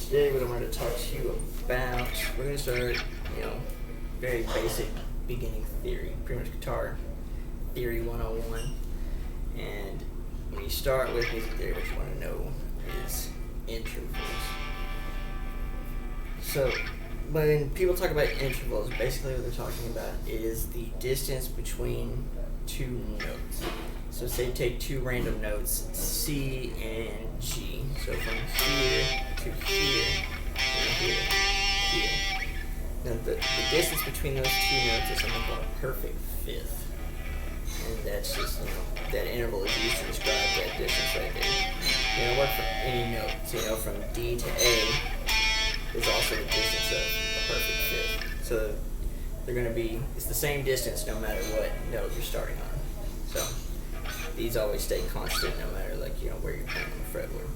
today what I'm going to talk to you about, we're going to start, very basic beginning theory, pretty much guitar theory 101. And when you start with music theory, what you want to know is intervals. So, when people talk about intervals, basically what they're talking about is the distance between two notes. So say you take two random notes, C and G. So from here to here, and here, here. Now the distance between those two notes is something called a perfect fifth. And that's just, that interval is used to describe that distance right there. It'll work for any note. So, from D to A is also the distance of a perfect fifth. So they're going to be, it's the same distance no matter what note you're starting on. So these always stay constant no matter where you're playing on the fretboard.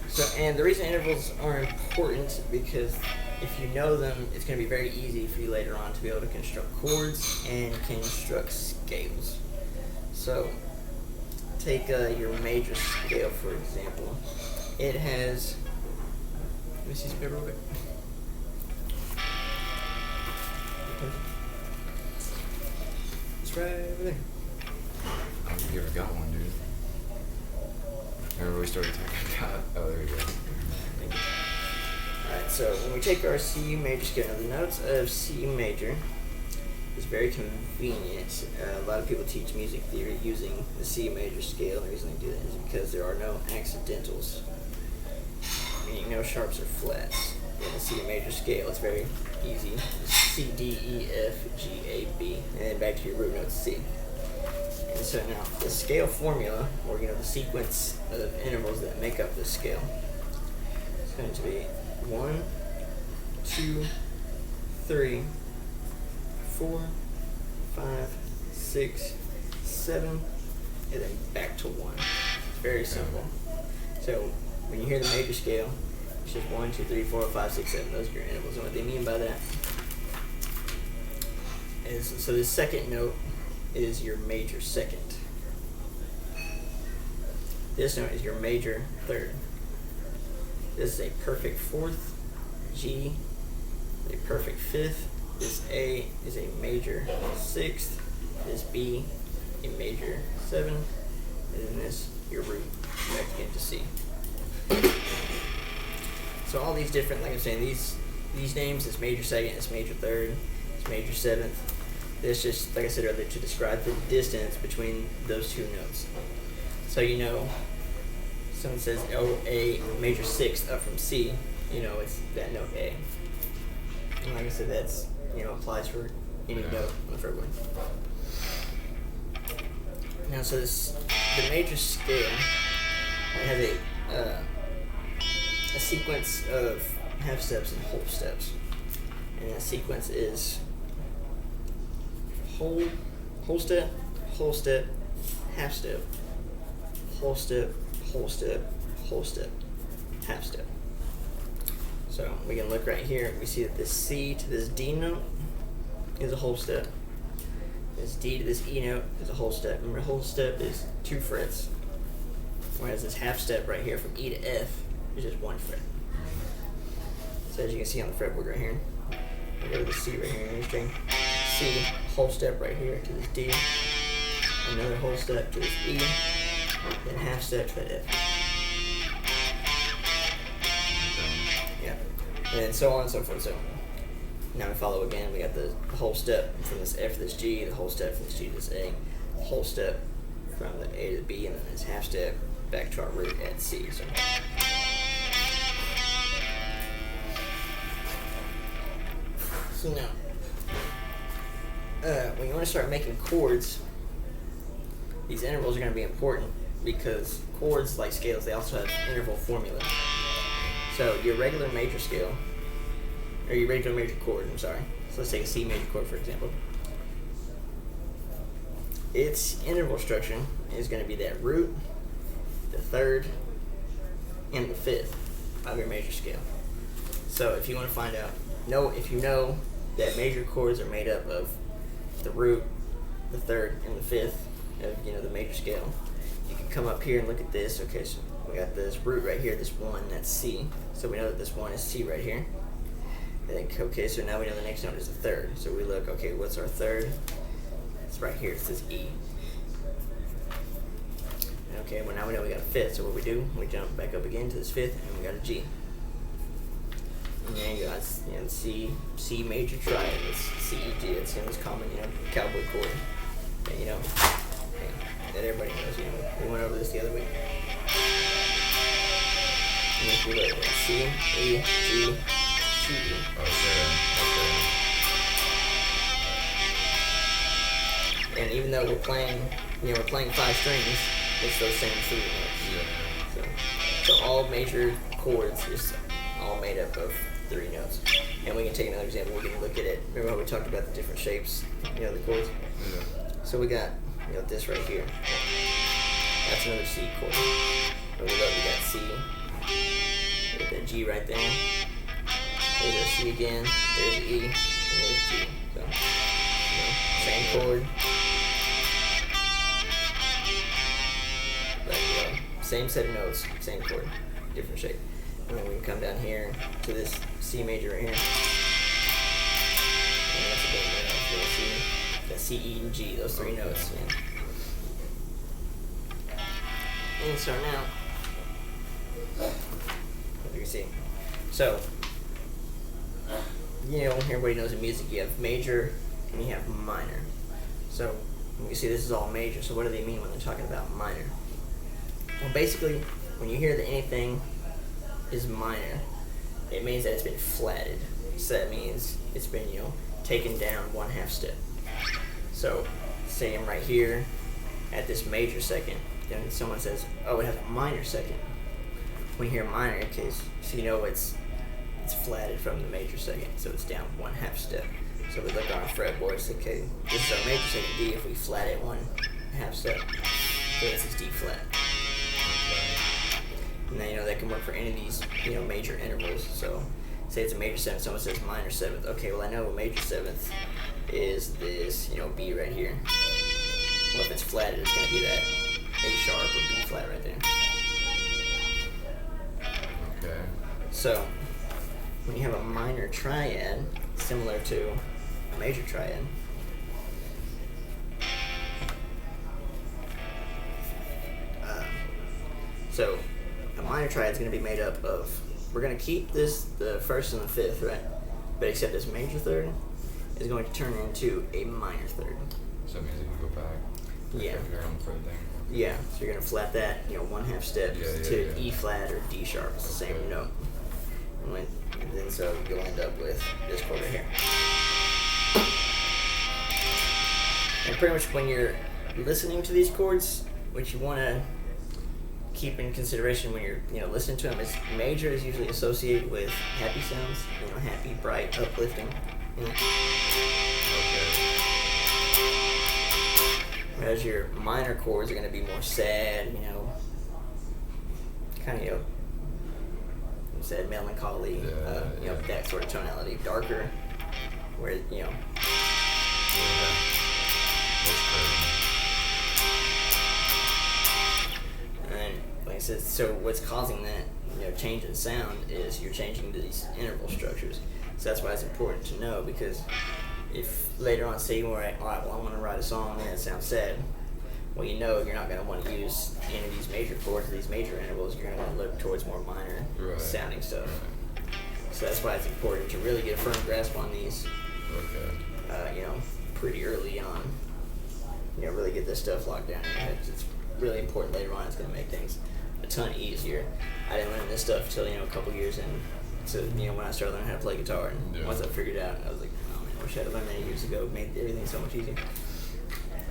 So, and the reason intervals are important because if you know them, it's going to be very easy for you later on to be able to construct chords and construct scales. So take your major scale for example. It has, let me see some paper real quick. It's right over there. I don't think you ever got one, dude. Remember we started talking about, oh, there we go. Thank you. Alright, so when we take our C major scale, now the notes of C major is very convenient. A lot of people teach music theory using the C major scale. The reason they do that is because there are no accidentals, meaning no sharps or flats. In the C major scale, it's very easy. C, D, E, F, G, A, B, and then back to your root note C. And so now the scale formula, or the sequence of intervals that make up the scale, is going to be 1, 2, 3, 4, 5, 6, 7, and then back to 1. It's very simple. So when you hear the major scale, it's just 1, 2, 3, 4, 5, 6, 7. Those are your intervals. And what they mean by that is, so this second note is your major second. This note is your major third. This is a perfect fourth. G is a perfect fifth. This A is a major sixth. This B a major seventh. And then this your root back again to C. So all these different, like I'm saying, these names, this major second, this major third, this major seventh. This just, like I said earlier, to describe the distance between those two notes. So someone says, oh, A major sixth up from C, it's that note A. And like I said, that's, applies for any note on the fretboard. Now, so the major scale has a sequence of half steps and whole steps. And that sequence is whole step, half step, whole step, whole step, whole step, half step. So we can look right here. We see that this C to this D note is a whole step. This D to this E note is a whole step. Remember, a whole step is 2 frets, whereas this half step right here from E to F is just 1 fret. So as you can see on the fretboard right here, we go to the C right here in the string. C, whole step right here to this D, another whole step to this E, then half step to that F. Yeah, and so on and so forth. So now we follow again. We got the whole step from this F to this G, the whole step from this G to this A, the whole step from the A to the B, and then this half step back to our root at C. So now, when you want to start making chords, these intervals are going to be important because chords, like scales, they also have interval formulas. So your regular major scale, or your regular major chord, So let's take a C major chord for example. Its interval structure is going to be that root, the third, and the fifth of your major scale. So if you want to find out, if you know that major chords are made up of the root, the third, and the fifth of the major scale, you can come up here and look at this. Okay, so we got this root right here, this 1, that's C. So we know that this 1 is C right here. And then, okay, so now we know the next note is the 3rd. So we look, okay, what's our 3rd? It's right here, it says E. Okay, well now we know we got a 5th, so what we do, we jump back up again to this 5th, and we got a G. And then you got, the C major triad, it's C, E, G, it's the most common, cowboy chord. And, that everybody knows, we went over this the other week. And if we look, C, E, G, C, E. Okay. And even though we're playing 5 strings, it's those same 3 notes. Yeah. So all major chords is all made up of 3 notes. And we can take another example. We can look at it. Remember how we talked about the different shapes, the chords? Yeah. So we got, this right here. That's another C chord. But we got C. We got that G right there. There's our C again. There's E. And there's G. So, same chord. But, same set of notes, same chord, different shape. And then we can come down here to this C major right here. And that's a big note. C. That's C, E, and G, those 3 notes. Yeah. And so now, as you can see, so, everybody knows in music you have major and you have minor. So, you can see this is all major, so what do they mean when they're talking about minor? Well, basically, when you hear that anything is minor, it means that it's been flatted. So that means it's been, taken down 1/2 step. So, say I'm right here at this major second, then someone says, oh, it has a minor second. When you hear minor, in case, so it's flatted from the major second, so it's down 1/2 step. So we look on our fretboard, it's okay, this is our major second D. If we flat it 1/2 step, so this is D flat. And then, that can work for any of these, major intervals. So, say it's a major 7th, someone says minor 7th. Okay, well, I know a major 7th is this, B right here. Well, if it's flatted, it's going to be that A sharp or B flat right there. Okay. So, when you have a minor triad, similar to a major triad, so a minor triad is going to be made up of, we're going to keep the 1st and the 5th, right? But except this major 3rd is going to turn into a minor 3rd. So it means you can go back. Yeah. If you're on the 3rd thing. Yeah, so you're going to flat that, 1/2 step to E flat or D sharp. It's the same note. And then so you'll end up with this chord right here. And pretty much when you're listening to these chords, what you want to keep in consideration when you're listening to them is major is usually associated with happy sounds, happy, bright, uplifting. Whereas your minor chords are going to be more sad, kind of sad, melancholy, that sort of tonality, darker, where and like I said, so what's causing that change in sound is you're changing these interval structures. So that's why it's important to know, because if later on say you I want to write a song and it sounds sad, well, you're not going to want to use any of these major chords or these major intervals. You're going to want to look towards more minor sounding stuff. So that's why it's important to really get a firm grasp on these, pretty early on. Really get this stuff locked down in your head, because it's really important later on. It's going to make things a ton easier. I didn't learn this stuff till a couple years in. So when I started learning how to play guitar, and once I figured it out, I was like, oh man, I wish I had learned that years ago. It made everything so much easier.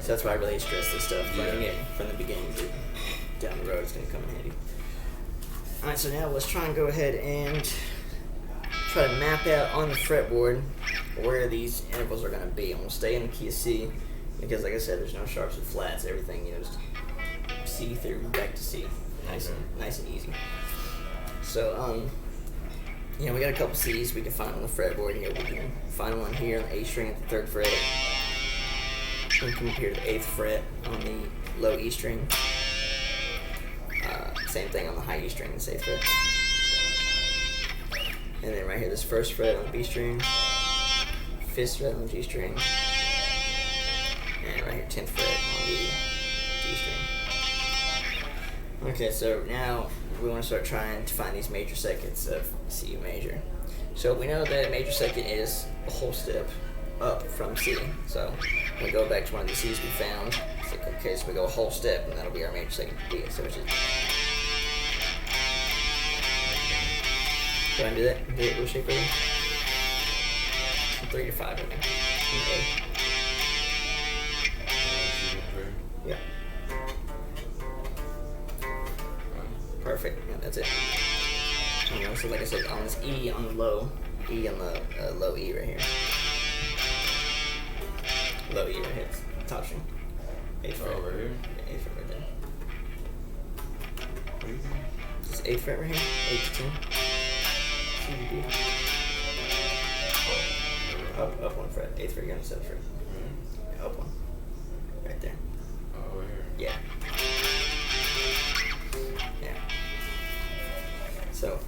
So that's why I really stress this stuff, learning it from the beginning. Down the road, it's going to come in handy. All right, so now let's try and go ahead and try to map out on the fretboard where these intervals are going to be. And we'll stay in the key of C, because like I said, there's no sharps or flats. Everything, just C through back to C. Nice and easy. So, we got a couple C's we can find on the fretboard. We can find one here on the A string at the 3rd fret. We come up here to the 8th fret on the low E string. Same thing on the high E string, the safe fret. And then right here, this first fret on the B string, 5th fret on the G string, and right here, 10th fret on the D string. Okay, so now we want to start trying to find these major seconds of C major. So we know that a major second is a whole step up from C. So we go back to one of the C's we found. It's like, okay, so we go a whole step, and that'll be our major second D. So it's just. Go ahead and do that. Do it little shape right there. 3 to 5 right there. Okay. Yeah. Perfect. Yeah, that's it. You know, so like I said, on this E on the low, E on the low E right here. Low E right here, it's top string. 8th fret. Over here? Yeah, 8th fret right there. This 8th fret right here, 8 to 10. C, D. Up 1 fret, 8th fret, you're on the 7th fret. Yeah, up 1. Right there. Oh, over here. Yeah. Yeah. So,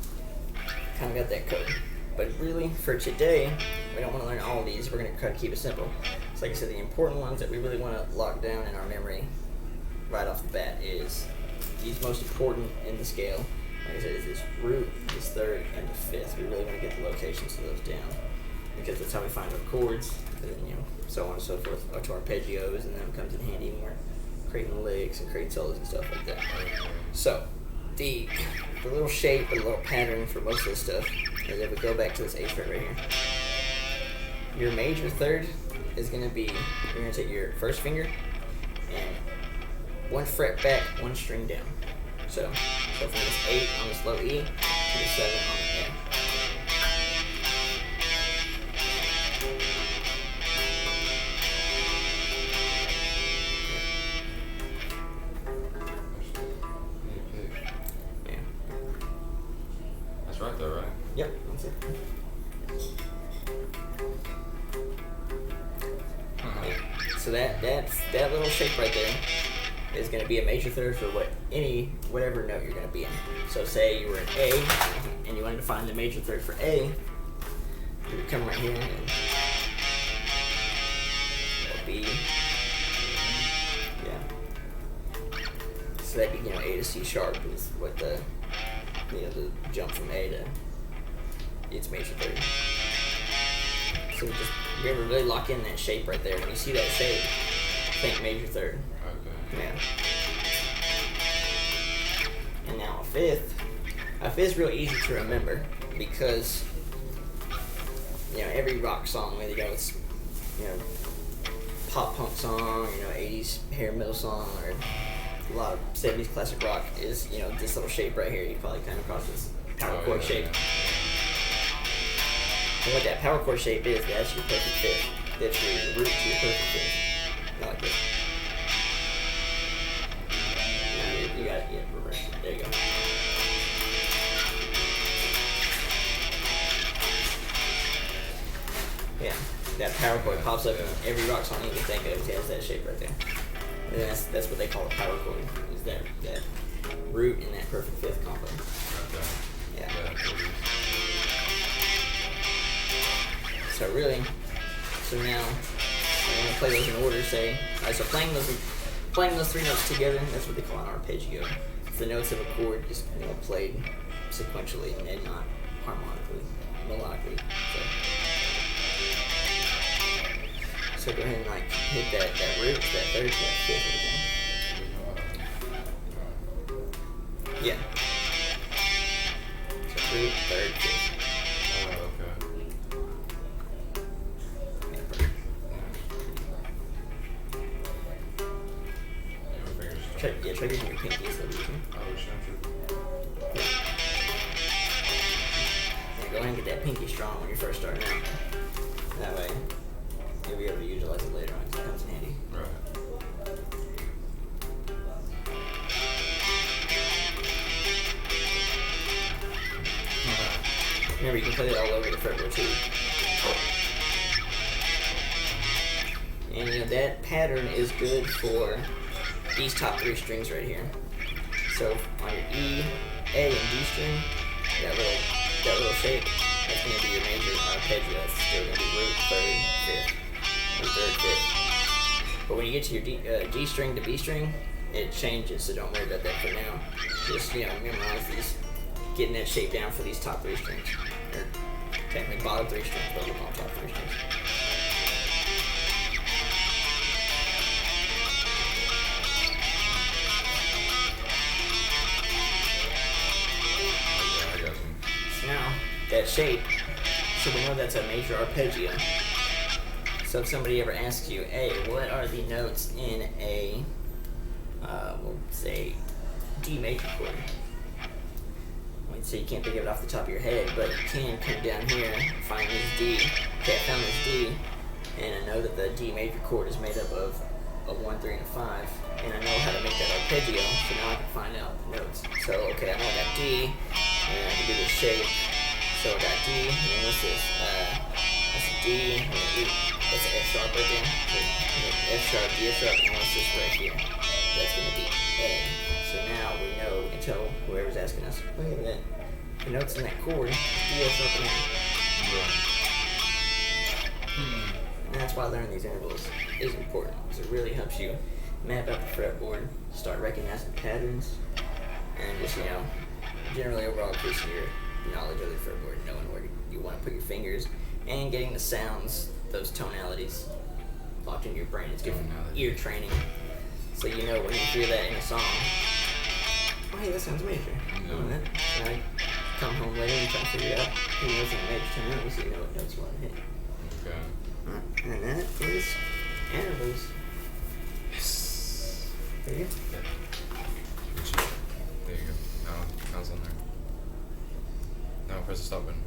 kind of got that code. But really, for today, we don't want to learn all of these. We're going to try to keep it simple. So like I said, the important ones that we really want to lock down in our memory right off the bat is these most important in the scale. Like I said, is this root, this 3rd, and the 5th. We really want to get the locations of those down, because that's how we find our chords, and then, you know, so on and so forth, or to arpeggios, and then it comes in handy when we're creating licks and creating solos and stuff like that. So, the little shape, the little pattern for most of this stuff is if we go back to this H fret right here. Your major 3rd is going to be, you're going to take your first finger and 1 fret back, 1 string down. So from this 8 on this low E to the 7 on the A. Yeah. That's right though, right? Yep, that's it. So that little shape right there is going to be a major 3rd for whatever note you're going to be in. So say you were in A and you wanted to find the major 3rd for A, you would come right here and B. Yeah. So that'd be, you know, A to C sharp is what the jump from A to its major 3rd. So just remember, really lock in that shape right there. When you see that shape, think major 3rd. Okay. Yeah. And now a 5th. A 5th is real easy to remember because, you know, every rock song, whether you go with, you know, pop punk song, you know, 80s hair metal song, or a lot of 70s classic rock is, you know, this little shape right here. You probably come across this power chord shape. And what that power chord shape is, that's your perfect 5th. That's your root to your perfect 5th. Not like this. Now you got it, yeah, reverse. There you go. Yeah, that power chord pops up in every rock song you can think of. It has that shape right there. And that's what they call a power chord, is that root and that perfect 5th combo. Okay. Yeah. Yeah, So really, so now I'm going to play those in order, say, alright, so playing those 3 notes together, that's what they call an arpeggio. It's the notes of a chord just, you know, played sequentially and not harmonically, melodically. So go ahead and like hit that root, that 3rd, that 5th again. Yeah. So root, 3rd, 5th. Oh, okay. Try using your pinky instead of using. Oh, shit. Yeah, go ahead and get that pinky strong when you're first starting out. That way, you'll be able to utilize it later on because it comes in handy. Right. Remember, you can play it all over the fretboard too. And you know, that pattern is good for these top 3 strings right here. So So on your E, A, and D string, that little shape, that's going to be your major arpeggio. That's still going to be root, third, fifth, or third, fifth. But when you get to your G string to B string, it changes. So don't worry about that for now. Just memorize these, getting that shape down for these top three strings, or technically bottom three strings, but we'll call them top three strings. Now, that shape, so we know that's a major arpeggio. So if somebody ever asks you, hey, what are the notes in a, we'll say, D major chord? Well, so you can't think of it off the top of your head, but you can come down here, find this D. Okay, I found this D, and I know that the D major chord is made up of a 1, 3, and a 5, and I know how to make that arpeggio, so now I can find out the notes. So, okay, I know I got D, and I can do the shape. So I got D, and then what's this? That's a D, and an E. That's an F sharp right there. F sharp, D sharp, and what's this right here? That's going to be A. So now we know, we can tell whoever's asking us, look at that. The notes in that chord, D, F sharp, and A. And that's why learning these intervals is important, because it really helps you map out the fretboard, start recognizing patterns, and just, generally overall increasing your knowledge of the fretboard, knowing where you want to put your fingers, and getting the sounds, those tonalities, locked into your brain. It's good for ear training, so you know when you hear that in a song, oh hey, that sounds major. And I come home later and try to figure it out. You know it's a major tonality, so you know what notes you want to hit. Okay. And that is intervals. Yes. There you go. Yeah. There you go. Now it's on there. Now press the stop button.